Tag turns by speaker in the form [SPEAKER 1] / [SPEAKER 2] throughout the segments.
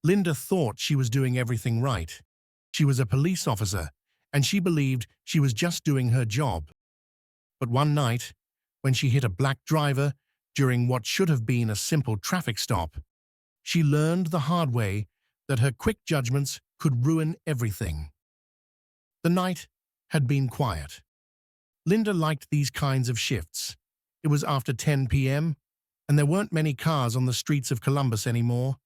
[SPEAKER 1] Linda thought she was doing everything right. She was a police officer, and she believed she was just doing her job. But one night, when she hit a black driver during what should have been a simple traffic stop, she learned the hard way that her quick judgments could ruin everything. The night had been quiet. Linda liked these kinds of shifts. It was after 10 p.m., and there weren't many cars on the streets of Columbus anymore.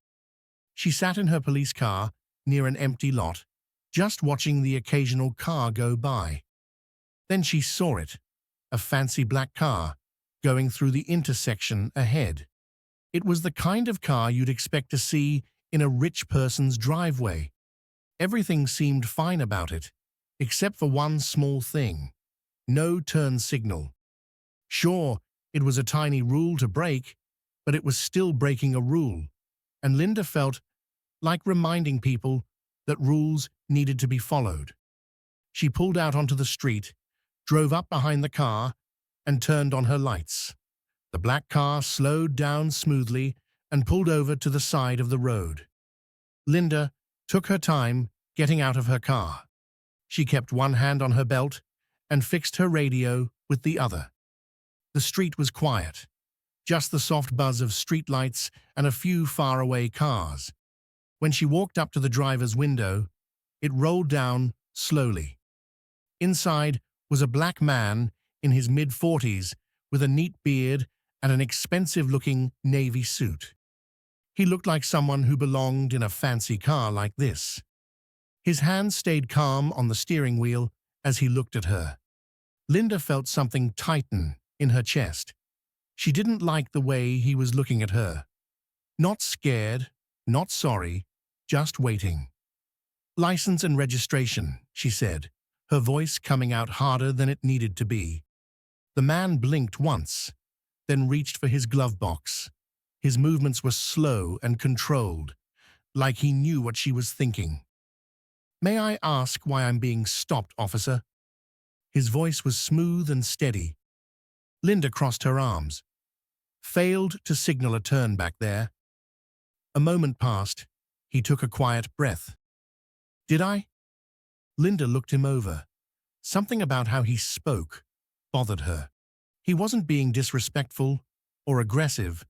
[SPEAKER 1] She sat in her police car near an empty lot, just watching the occasional car go by. Then she saw it, a fancy black car, going through the intersection ahead. It was the kind of car you'd expect to see in a rich person's driveway. Everything seemed fine about it, except for one small thing: no turn signal. Sure, it was a tiny rule to break, but it was still breaking a rule, and Linda felt like reminding people that rules needed to be followed. She pulled out onto the street, drove up behind the car, and turned on her lights. The black car slowed down smoothly and pulled over to the side of the road. Linda took her time getting out of her car. She kept one hand on her belt and fixed her radio with the other. The street was quiet, just the soft buzz of streetlights and a few faraway cars. When she walked up to the driver's window, it rolled down slowly. Inside was a black man in his mid-40s with a neat beard and an expensive-looking navy suit. He looked like someone who belonged in a fancy car like this. His hands stayed calm on the steering wheel as he looked at her. Linda felt something tighten in her chest. She didn't like the way he was looking at her. Not scared, not sorry, just waiting. "License and registration," she said, her voice coming out harder than it needed to be. The man blinked once, then reached for his glove box. His movements were slow and controlled, like he knew what she was thinking. "May I ask why I'm being stopped, officer?" His voice was smooth and steady. Linda crossed her arms. Failed to signal a turn back there. A moment passed. He took a quiet breath. "Did I?" Linda looked him over. Something about how he spoke bothered her. He wasn't being disrespectful or aggressive,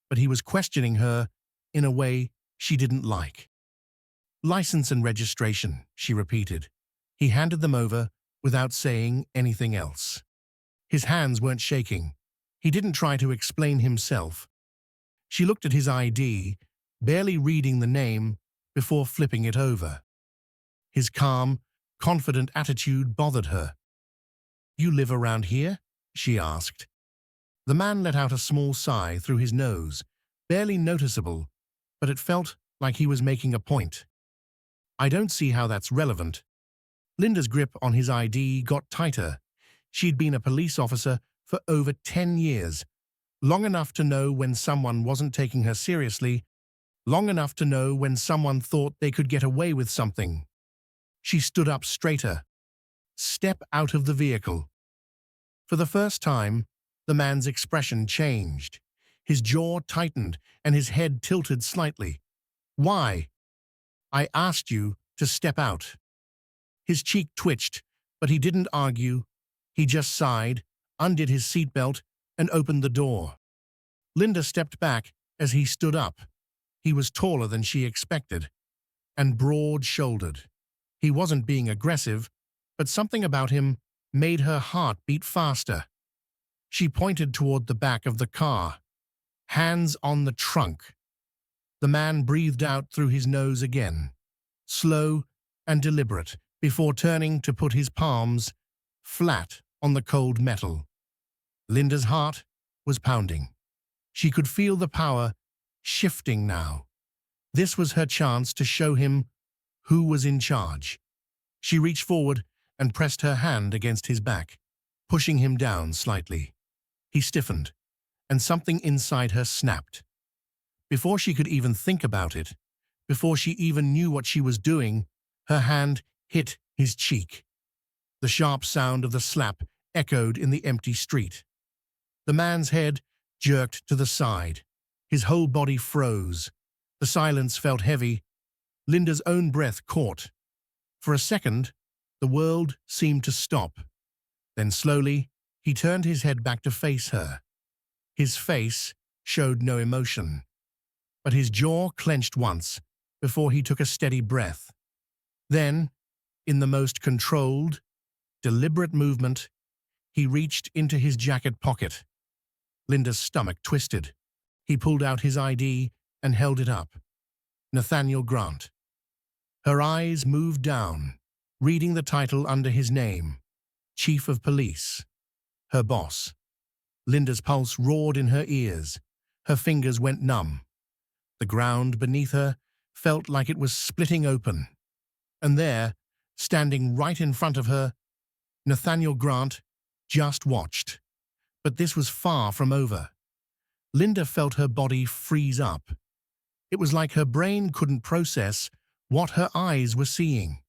[SPEAKER 1] but he was questioning her in a way she didn't like. "License and registration," she repeated. He handed them over without saying anything else. His hands weren't shaking. He didn't try to explain himself. She looked at his ID, barely reading the name before flipping it over. His calm, confident attitude bothered her. "You live around here?" she asked. The man let out a small sigh through his nose, barely noticeable, but it felt like he was making a point. "I don't see how that's relevant." Linda's grip on his ID got tighter. She'd been a police officer for over 10 years, long enough to know when someone wasn't taking her seriously, long enough to know when someone thought they could get away with something. She stood up straighter. "Step out of the vehicle." For the first time, the man's expression changed. His jaw tightened and his head tilted slightly. "Why?" "I asked you to step out." His cheek twitched, but he didn't argue. He just sighed, undid his seatbelt, and opened the door. Linda stepped back as he stood up. He was taller than she expected, and broad-shouldered. He wasn't being aggressive, but something about him made her heart beat faster. She pointed toward the back of the car. "Hands on the trunk." The man breathed out through his nose again, slow and deliberate, before turning to put his palms flat on the cold metal. Linda's heart was pounding. She could feel the power shifting now. This was her chance to show him who was in charge. She reached forward and pressed her hand against his back, pushing him down slightly. He stiffened, and something inside her snapped. Before she could even think about it, before she even knew what she was doing, her hand hit his cheek. The sharp sound of the slap echoed in the empty street. The man's head jerked to the side. His whole body froze. The silence felt heavy, Linda's own breath caught. For a second, the world seemed to stop. Then slowly, he turned his head back to face her. His face showed no emotion, but his jaw clenched once before he took a steady breath. Then, in the most controlled, deliberate movement, he reached into his jacket pocket. Linda's stomach twisted. He pulled out his ID and held it up. Nathaniel Grant. Her eyes moved down, reading the title under his name, Chief of Police. Her boss. Linda's pulse roared in her ears. Her fingers went numb. The ground beneath her felt like it was splitting open. And there, standing right in front of her, Nathaniel Grant just watched. But this was far from over. Linda felt her body freeze up. It was like her brain couldn't process what her eyes were seeing.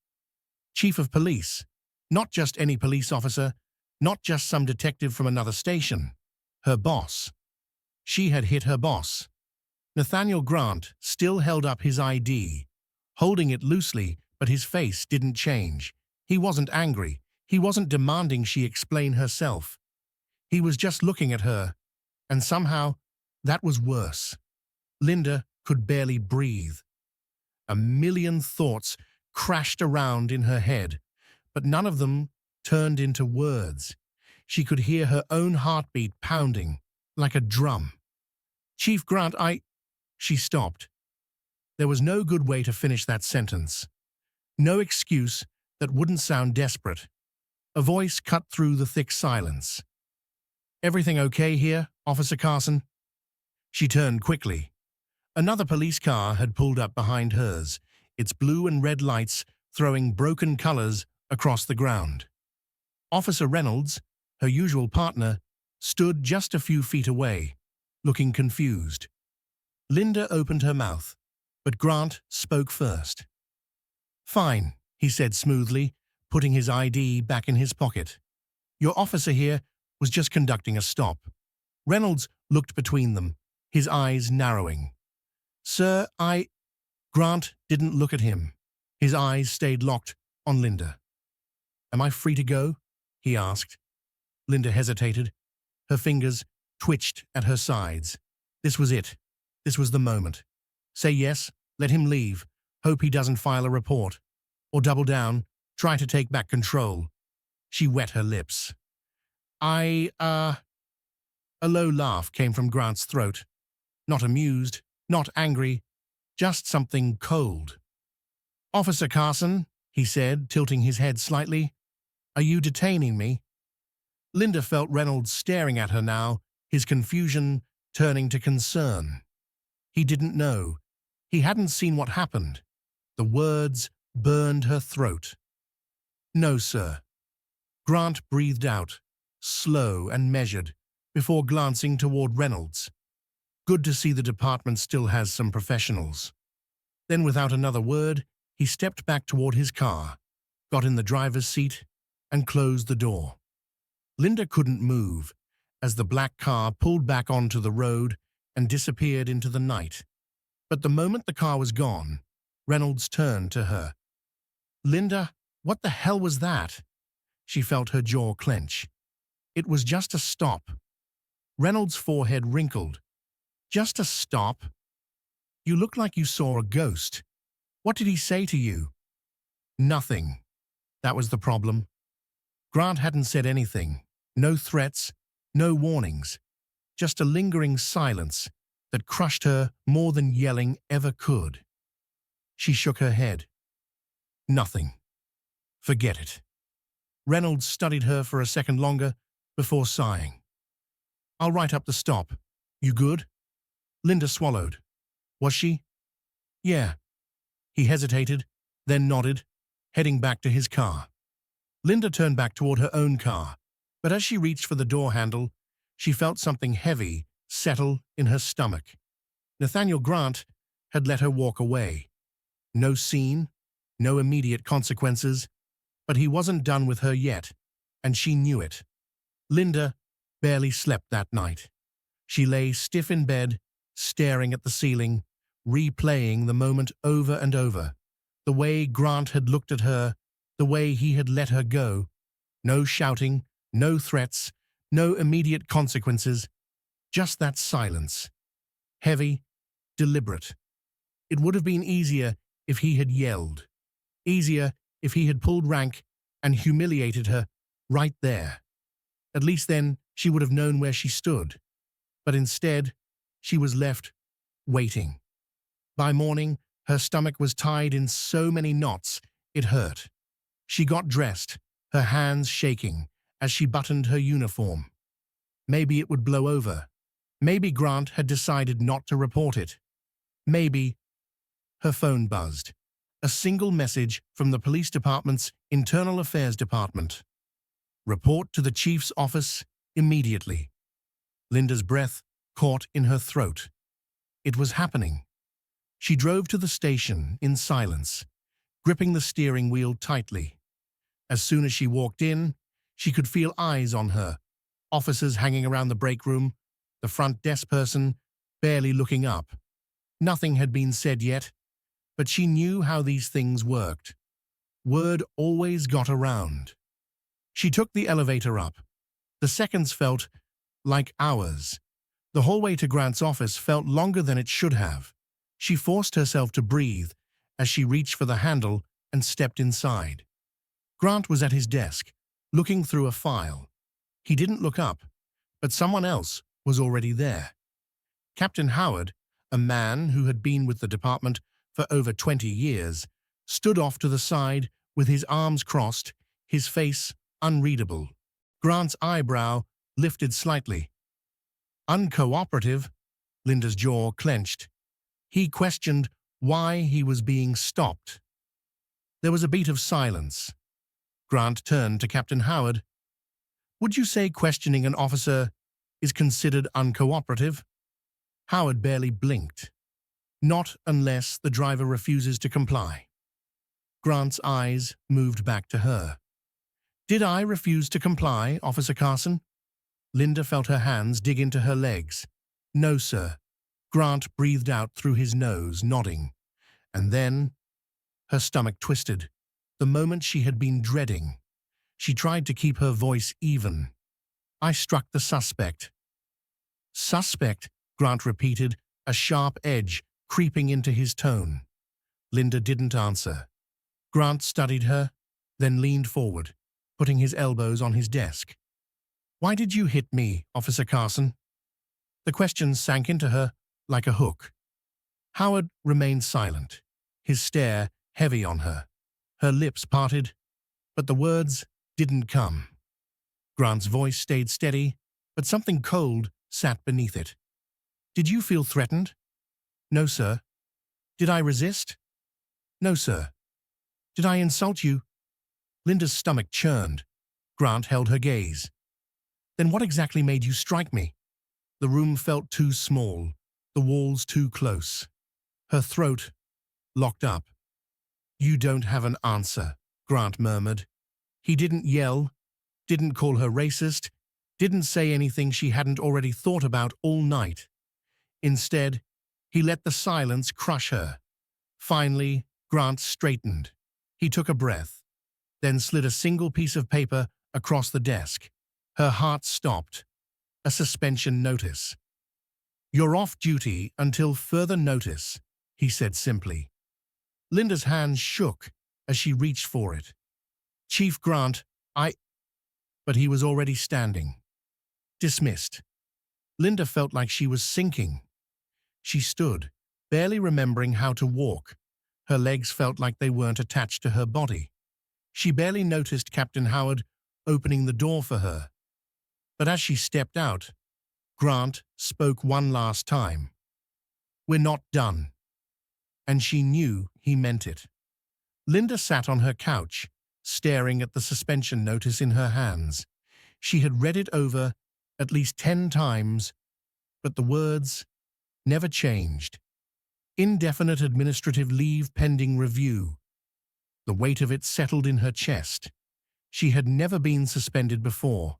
[SPEAKER 1] Chief of Police, not just any police officer, not just some detective from another station. Her boss. She had hit her boss. Nathaniel Grant still held up his ID, holding it loosely, but his face didn't change. He wasn't angry. He wasn't demanding she explain herself. He was just looking at her, and somehow that was worse. Linda could barely breathe. A million thoughts crashed around in her head, but none of them turned into words. She could hear her own heartbeat pounding, like a drum. Chief Grant, She stopped. There was no good way to finish that sentence. No excuse that wouldn't sound desperate. A voice cut through the thick silence. "Everything okay here, Officer Carson?" She turned quickly. Another police car had pulled up behind hers, its blue and red lights throwing broken colors across the ground. Officer Reynolds, her usual partner, stood just a few feet away, looking confused. Linda opened her mouth, but Grant spoke first. "Fine," he said smoothly, putting his ID back in his pocket. "Your officer here was just conducting a stop." Reynolds looked between them, his eyes narrowing. "Sir, Grant didn't look at him. His eyes stayed locked on Linda. "Am I free to go?" he asked. Linda hesitated. Her fingers twitched at her sides. This was it. This was the moment. Say yes, let him leave, hope he doesn't file a report. Or double down, try to take back control. She wet her lips. A low laugh came from Grant's throat. Not amused, not angry, just something cold. "Officer Carson," he said, tilting his head slightly, "are you detaining me?" Linda felt Reynolds staring at her now, his confusion turning to concern. He didn't know. He hadn't seen what happened. The words burned her throat. "No, sir." Grant breathed out, slow and measured, before glancing toward Reynolds. Good to see the department still has some professionals. Then, without another word, he stepped back toward his car, got in the driver's seat, and closed the door. Linda couldn't move as the black car pulled back onto the road and disappeared into the night. But the moment the car was gone, Reynolds turned to her. "Linda, what the hell was that?" She felt her jaw clench. It was just a stop. Reynolds' forehead wrinkled. "Just a stop? You look like you saw a ghost. What did he say to you?" "Nothing." That was the problem. Grant hadn't said anything. No threats, no warnings. Just a lingering silence that crushed her more than yelling ever could. She shook her head. "Nothing. Forget it." Reynolds studied her for a second longer before sighing. "I'll write up the stop. You good?" Linda swallowed. "Was she?" "Yeah." He hesitated, then nodded, heading back to his car. Linda turned back toward her own car, but as she reached for the door handle, she felt something heavy settle in her stomach. Nathaniel Grant had let her walk away. No scene, no immediate consequences, but he wasn't done with her yet, and she knew it. Linda barely slept that night. She lay stiff in bed, staring at the ceiling, replaying the moment over and over. The way Grant had looked at her, the way he had let her go. No shouting, no threats, no immediate consequences, just that silence. Heavy, deliberate. It would have been easier if he had yelled. Easier if he had pulled rank and humiliated her right there. At least then she would have known where she stood. But instead, she was left waiting. By morning, her stomach was tied in so many knots it hurt. She got dressed, her hands shaking as she buttoned her uniform. Maybe it would blow over. Maybe Grant had decided not to report it. Maybe. Her phone buzzed. A single message from the police department's Internal Affairs Department. Report to the chief's office immediately. Linda's breath caught in her throat. It was happening. She drove to the station in silence, gripping the steering wheel tightly. As soon as she walked in, she could feel eyes on her, officers hanging around the break room, the front desk person barely looking up. Nothing had been said yet, but she knew how these things worked. Word always got around. She took the elevator up. The seconds felt like hours. The hallway to Grant's office felt longer than it should have. She forced herself to breathe as she reached for the handle and stepped inside. Grant was at his desk, looking through a file. He didn't look up, but someone else was already there. Captain Howard, a man who had been with the department for over 20 years, stood off to the side with his arms crossed, his face unreadable. Grant's eyebrow lifted slightly. Uncooperative? Linda's jaw clenched. He questioned why he was being stopped. There was a beat of silence. Grant turned to Captain Howard. Would you say questioning an officer is considered uncooperative? Howard barely blinked. Not unless the driver refuses to comply. Grant's eyes moved back to her. Did I refuse to comply, Officer Carson? Linda felt her hands dig into her legs. No, sir. Grant breathed out through his nose, nodding. And then her stomach twisted, the moment she had been dreading. She tried to keep her voice even. I struck the suspect. Suspect, Grant repeated, a sharp edge creeping into his tone. Linda didn't answer. Grant studied her, then leaned forward, putting his elbows on his desk. Why did you hit me, Officer Carson? The question sank into her like a hook. Howard remained silent, his stare heavy on her. Her lips parted, but the words didn't come. Grant's voice stayed steady, but something cold sat beneath it. Did you feel threatened? No, sir. Did I resist? No, sir. Did I insult you? Linda's stomach churned. Grant held her gaze. Then what exactly made you strike me? The room felt too small, the walls too close. Her throat locked up. You don't have an answer, Grant murmured. He didn't yell, didn't call her racist, didn't say anything she hadn't already thought about all night. Instead, he let the silence crush her. Finally, Grant straightened. He took a breath, then slid a single piece of paper across the desk. Her heart stopped. A suspension notice. You're off duty until further notice, he said simply. Linda's hands shook as she reached for it. Chief Grant, But he was already standing. Dismissed. Linda felt like she was sinking. She stood, barely remembering how to walk. Her legs felt like they weren't attached to her body. She barely noticed Captain Howard opening the door for her. But as she stepped out, Grant spoke one last time. We're not done. And she knew he meant it. Linda sat on her couch, staring at the suspension notice in her hands. She had read it over at least 10 times, but the words never changed. Indefinite administrative leave pending review. The weight of it settled in her chest. She had never been suspended before,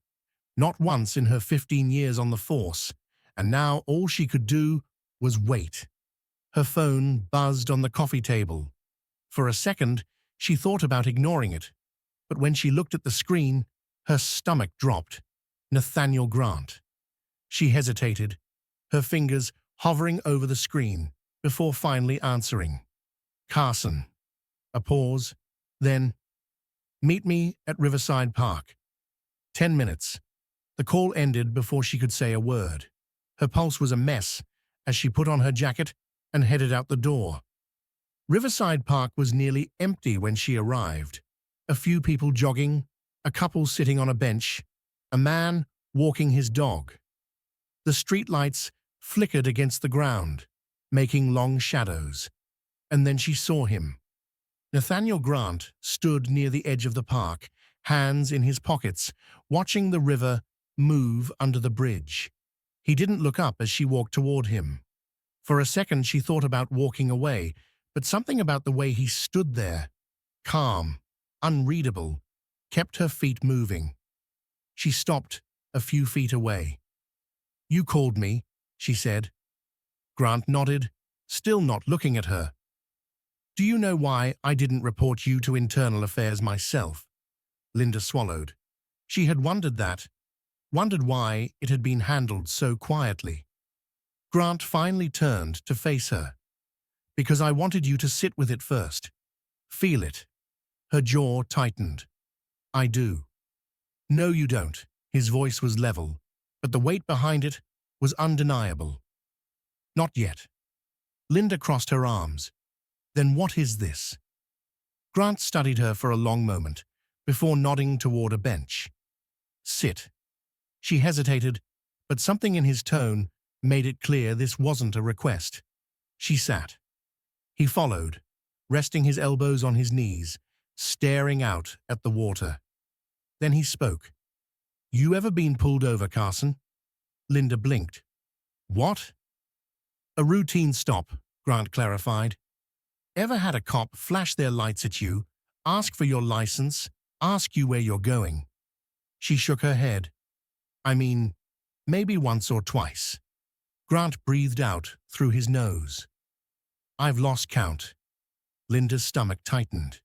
[SPEAKER 1] not once in her 15 years on the force, and now all she could do was wait. Her phone buzzed on the coffee table. For a second, she thought about ignoring it, but when she looked at the screen, her stomach dropped. Nathaniel Grant. She hesitated, her fingers hovering over the screen, before finally answering. Carson. A pause. Then, meet me at Riverside Park. 10 minutes. The call ended before she could say a word. Her pulse was a mess as she put on her jacket and headed out the door. Riverside Park was nearly empty when she arrived. A few people jogging, a couple sitting on a bench, a man walking his dog. The streetlights flickered against the ground, making long shadows. And then she saw him. Nathaniel Grant stood near the edge of the park, hands in his pockets, watching the river move under the bridge. He didn't look up as she walked toward him. For a second she thought about walking away, but something about the way he stood there, calm, unreadable, kept her feet moving. She stopped a few feet away. "You called me," she said. Grant nodded, still not looking at her. "Do you know why I didn't report you to Internal Affairs myself?" Linda swallowed. She had wondered why it had been handled so quietly. Grant finally turned to face her. "Because I wanted you to sit with it first. Feel it." Her jaw tightened. "I do." "No, you don't." His voice was level, but the weight behind it was undeniable. "Not yet." Linda crossed her arms. "Then what is this?" Grant studied her for a long moment, before nodding toward a bench. "Sit." She hesitated, but something in his tone made it clear this wasn't a request. She sat. He followed, resting his elbows on his knees, staring out at the water. Then he spoke. "You ever been pulled over, Carson?" Linda blinked. "What?" "A routine stop," Grant clarified. "Ever had a cop flash their lights at you, ask for your license, ask you where you're going?" She shook her head. "I mean, maybe once or twice." Grant breathed out through his nose. "I've lost count." Linda's stomach tightened.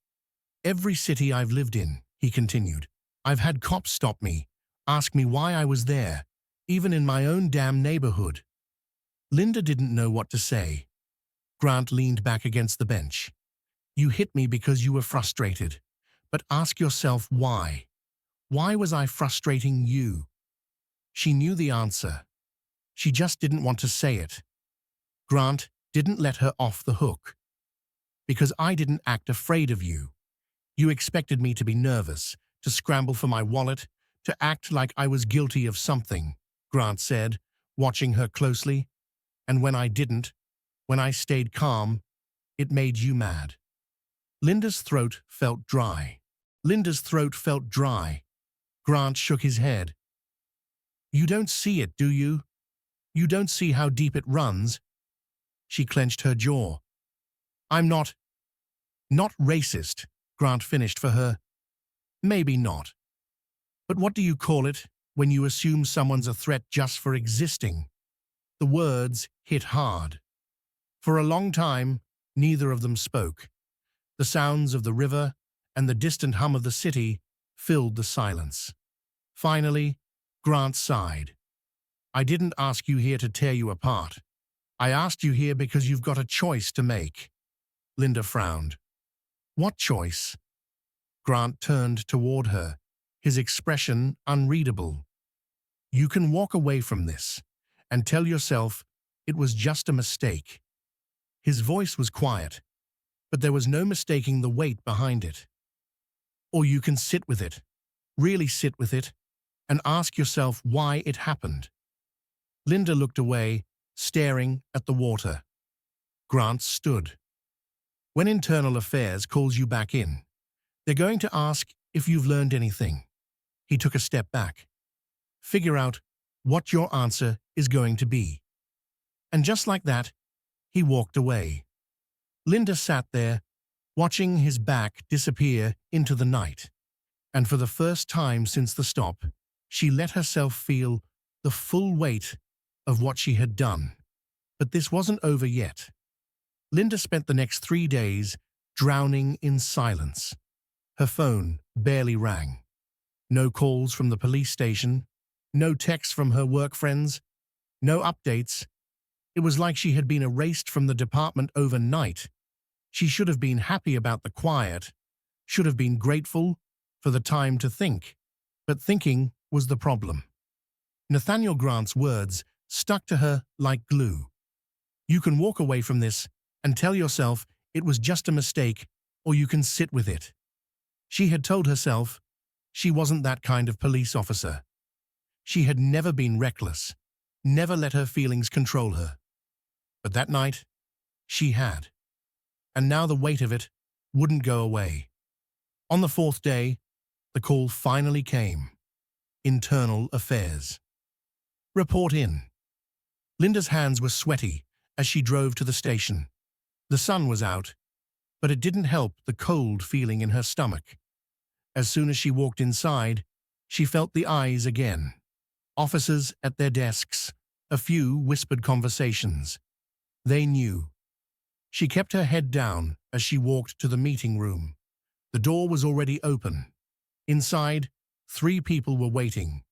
[SPEAKER 1] "Every city I've lived in," he continued, "I've had cops stop me, ask me why I was there, even in my own damn neighborhood." Linda didn't know what to say. Grant leaned back against the bench. "You hit me because you were frustrated. But ask yourself why. Why was I frustrating you?" She knew the answer. She just didn't want to say it. Grant didn't let her off the hook. "Because I didn't act afraid of you. You expected me to be nervous, to scramble for my wallet, to act like I was guilty of something," Grant said, watching her closely. "And when I didn't, when I stayed calm, it made you mad." Linda's throat felt dry. Grant shook his head. "You don't see it, do you? You don't see how deep it runs?" She clenched her jaw. "I'm not racist," Grant finished for her. "Maybe not. But what do you call it when you assume someone's a threat just for existing?" The words hit hard. For a long time, neither of them spoke. The sounds of the river and the distant hum of the city filled the silence. Finally, Grant sighed. "I didn't ask you here to tear you apart. I asked you here because you've got a choice to make." Linda frowned. "What choice?" Grant turned toward her, his expression unreadable. "You can walk away from this and tell yourself it was just a mistake." His voice was quiet, but there was no mistaking the weight behind it. "Or you can sit with it, really sit with it, and ask yourself why it happened." Linda looked away, staring at the water. Grant stood. "When Internal Affairs calls you back in, they're going to ask if you've learned anything." He took a step back. "Figure out what your answer is going to be." And just like that, he walked away. Linda sat there, watching his back disappear into the night. And for the first time since the stop, she let herself feel the full weight of what she had done. But this wasn't over yet. Linda spent the next 3 days drowning in silence. Her phone barely rang. No calls from the police station, no texts from her work friends, no updates. It was like she had been erased from the department overnight. She should have been happy about the quiet, should have been grateful for the time to think. But thinking was the problem. Nathaniel Grant's words stuck to her like glue. You can walk away from this and tell yourself it was just a mistake, or you can sit with it. She had told herself she wasn't that kind of police officer. She had never been reckless, never let her feelings control her. But that night, she had. And now the weight of it wouldn't go away. On the fourth day, the call finally came. Internal Affairs. Report in. Linda's hands were sweaty as she drove to the station. The sun was out, but it didn't help the cold feeling in her stomach. As soon as she walked inside, she felt the eyes again. Officers at their desks, a few whispered conversations. They knew. She kept her head down as she walked to the meeting room. The door was already open. Inside, 3 people were waiting.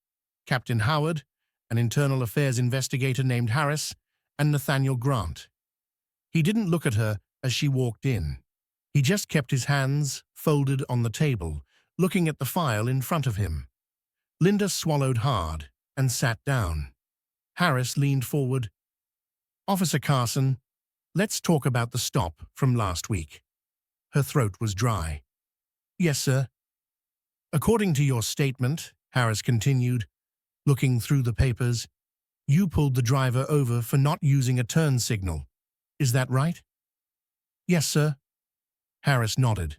[SPEAKER 1] Captain Howard, an internal affairs investigator named Harris, and Nathaniel Grant. He didn't look at her as she walked in. He just kept his hands folded on the table, looking at the file in front of him. Linda swallowed hard and sat down. Harris leaned forward. Officer Carson, let's talk about the stop from last week. Her throat was dry. Yes, sir. According to your statement, Harris continued, looking through the papers, you pulled the driver over for not using a turn signal. Is that right? Yes, sir. Harris nodded.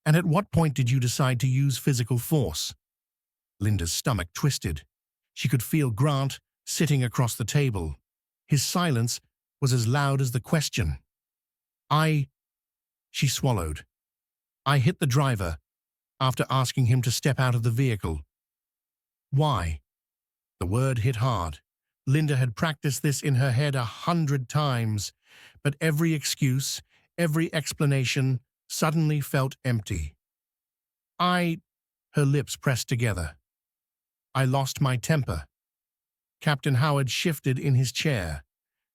[SPEAKER 1] And at what point did you decide to use physical force? Linda's stomach twisted. She could feel Grant sitting across the table. His silence was as loud as the question. She swallowed. I hit the driver after asking him to step out of the vehicle. Why? The word hit hard. Linda had practiced this in her head 100 times, but every excuse, every explanation suddenly felt empty. Her lips pressed together. I lost my temper. Captain Howard shifted in his chair.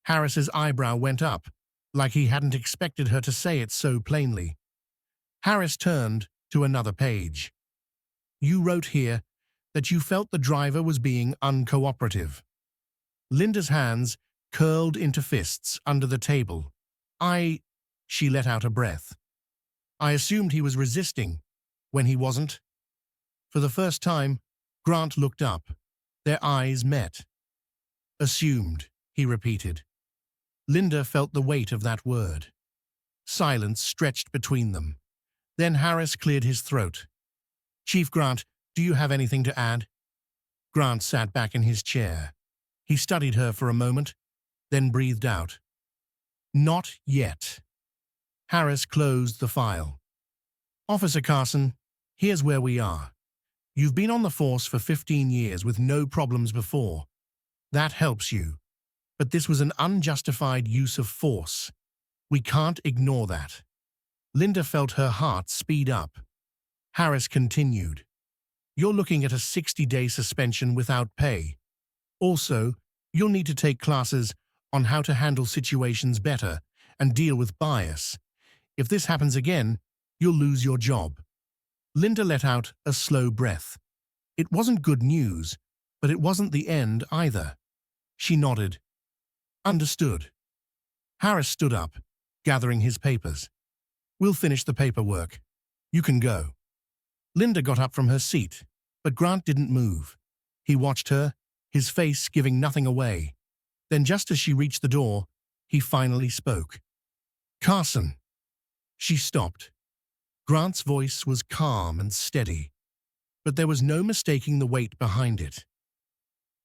[SPEAKER 1] Harris's eyebrow went up, like he hadn't expected her to say it so plainly. Harris turned to another page. You wrote here that you felt the driver was being uncooperative. Linda's hands curled into fists under the table. She let out a breath. I assumed he was resisting when he wasn't. For the first time, Grant looked up. Their eyes met. Assumed, he repeated. Linda felt the weight of that word. Silence stretched between them. Then Harris cleared his throat. Chief Grant, do you have anything to add? Grant sat back in his chair. He studied her for a moment, then breathed out. Not yet. Harris closed the file. Officer Carson, here's where we are. You've been on the force for 15 years with no problems before. That helps you. But this was an unjustified use of force. We can't ignore that. Linda felt her heart speed up. Harris continued. You're looking at a 60-day suspension without pay. Also, you'll need to take classes on how to handle situations better and deal with bias. If this happens again, you'll lose your job. Linda let out a slow breath. It wasn't good news, but it wasn't the end either. She nodded. Understood. Harris stood up, gathering his papers. We'll finish the paperwork. You can go. Linda got up from her seat, but Grant didn't move. He watched her, his face giving nothing away. Then just as she reached the door, he finally spoke. Carson. She stopped. Grant's voice was calm and steady, but there was no mistaking the weight behind it.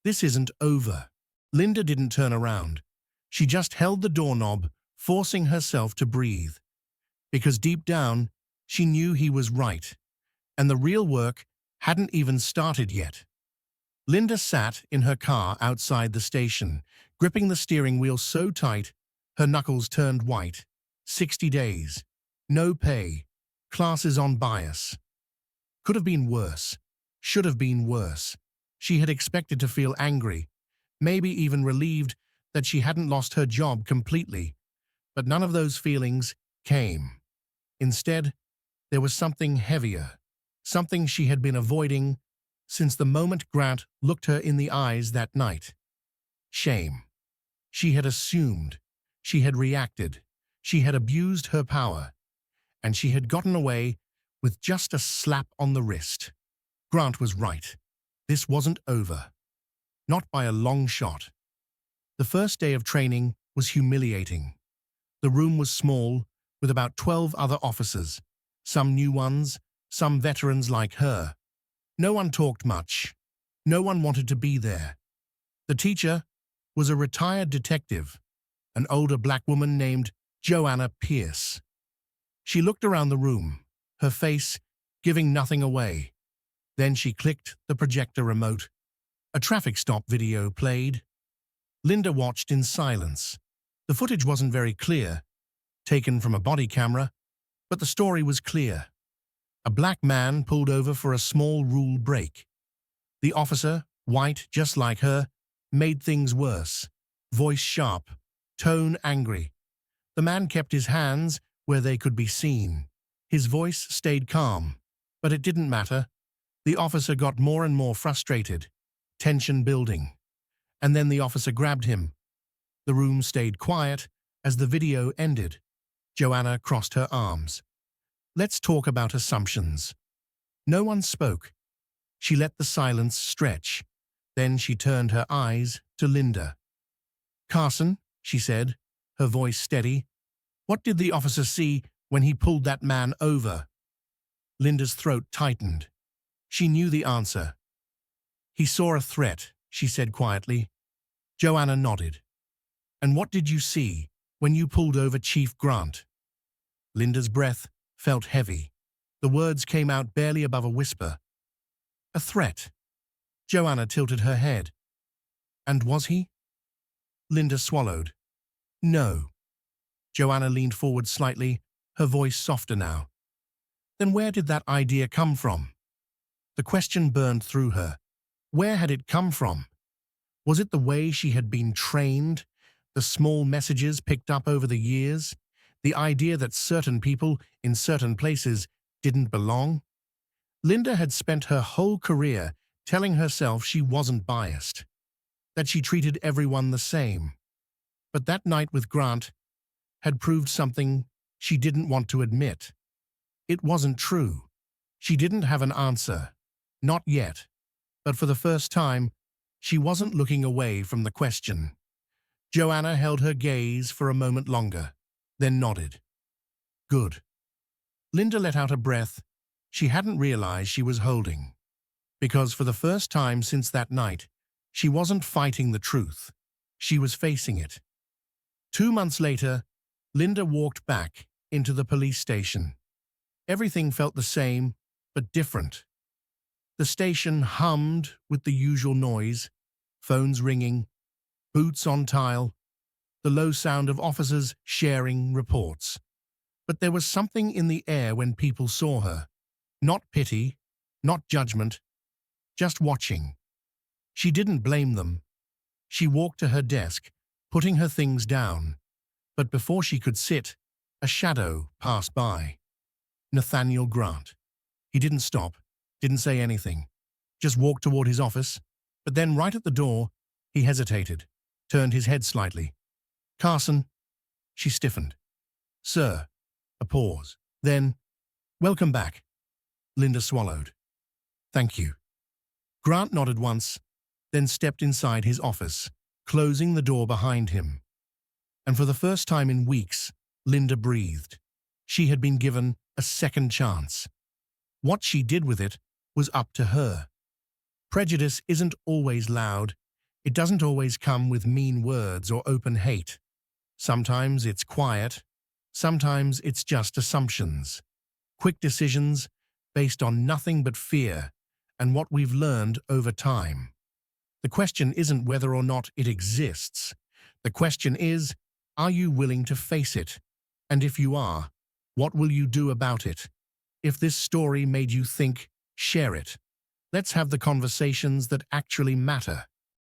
[SPEAKER 1] This isn't over. Linda didn't turn around. She just held the doorknob, forcing herself to breathe. Because deep down, she knew he was right, and the real work hadn't even started yet. Linda sat in her car outside the station, gripping the steering wheel so tight, her knuckles turned white. 60 days. No pay. Classes on bias. Could have been worse. Should have been worse. She had expected to feel angry, maybe even relieved that she hadn't lost her job completely. But none of those feelings came. Instead, there was something heavier, something she had been avoiding since the moment Grant looked her in the eyes that night. Shame. She had assumed, she had reacted, she had abused her power, and she had gotten away with just a slap on the wrist. Grant was right. This wasn't over. Not by a long shot. The first day of training was humiliating. The room was small, with about 12 other officers, some new ones, some veterans like her. No one talked much. No one wanted to be there. The teacher was a retired detective, an older black woman named Joanna Pierce. She looked around the room, her face giving nothing away. Then she clicked the projector remote. A traffic stop video played. Linda watched in silence. The footage wasn't very clear, taken from a body camera, but the story was clear. A black man pulled over for a small rule break. The officer, white just like her, made things worse. Voice sharp, tone angry. The man kept his hands where they could be seen. His voice stayed calm, but it didn't matter. The officer got more and more frustrated, tension building. And then the officer grabbed him. The room stayed quiet as the video ended. Joanna crossed her arms. Let's talk about assumptions. No one spoke. She let the silence stretch. Then she turned her eyes to Linda. Carson, she said, her voice steady. What did the officer see when he pulled that man over? Linda's throat tightened. She knew the answer. He saw a threat, she said quietly. Joanna nodded. And what did you see when you pulled over Chief Grant? Linda's breath felt heavy. The words came out barely above a whisper. A threat. Joanna tilted her head. And was he? Linda swallowed. No. Joanna leaned forward slightly, her voice softer now. Then where did that idea come from? The question burned through her. Where had it come from? Was it the way she had been trained, the small messages picked up over the years, the idea that certain people in certain places didn't belong? Linda had spent her whole career telling herself she wasn't biased, that she treated everyone the same. But that night with Grant had proved something she didn't want to admit. It wasn't true. She didn't have an answer. Not yet. But for the first time, she wasn't looking away from the question. Joanna held her gaze for a moment longer, then nodded. Good. Linda let out a breath she hadn't realized she was holding. Because for the first time since that night, she wasn't fighting the truth. She was facing it. 2 months later, Linda walked back into the police station. Everything felt the same, but different. The station hummed with the usual noise, phones ringing, boots on tile, the low sound of officers sharing reports. But there was something in the air when people saw her. Not pity, not judgment, just watching. She didn't blame them. She walked to her desk, putting her things down. But before she could sit, a shadow passed by. Nathaniel Grant. He didn't stop, didn't say anything, just walked toward his office. But then right at the door, he hesitated, turned his head slightly. Carson. She stiffened. Sir. A pause. Then, welcome back. Linda swallowed. Thank you. Grant nodded once, then stepped inside his office, closing the door behind him. And for the first time in weeks, Linda breathed. She had been given a second chance. What she did with it was up to her. Prejudice isn't always loud. It doesn't always come with mean words or open hate. Sometimes it's quiet. Sometimes it's just assumptions. Quick decisions based on nothing but fear and what we've learned over time. The question isn't whether or not it exists. The question is, are you willing to face it? And if you are, What will you do about it? If this story made you think, share it. Let's have the conversations that actually matter.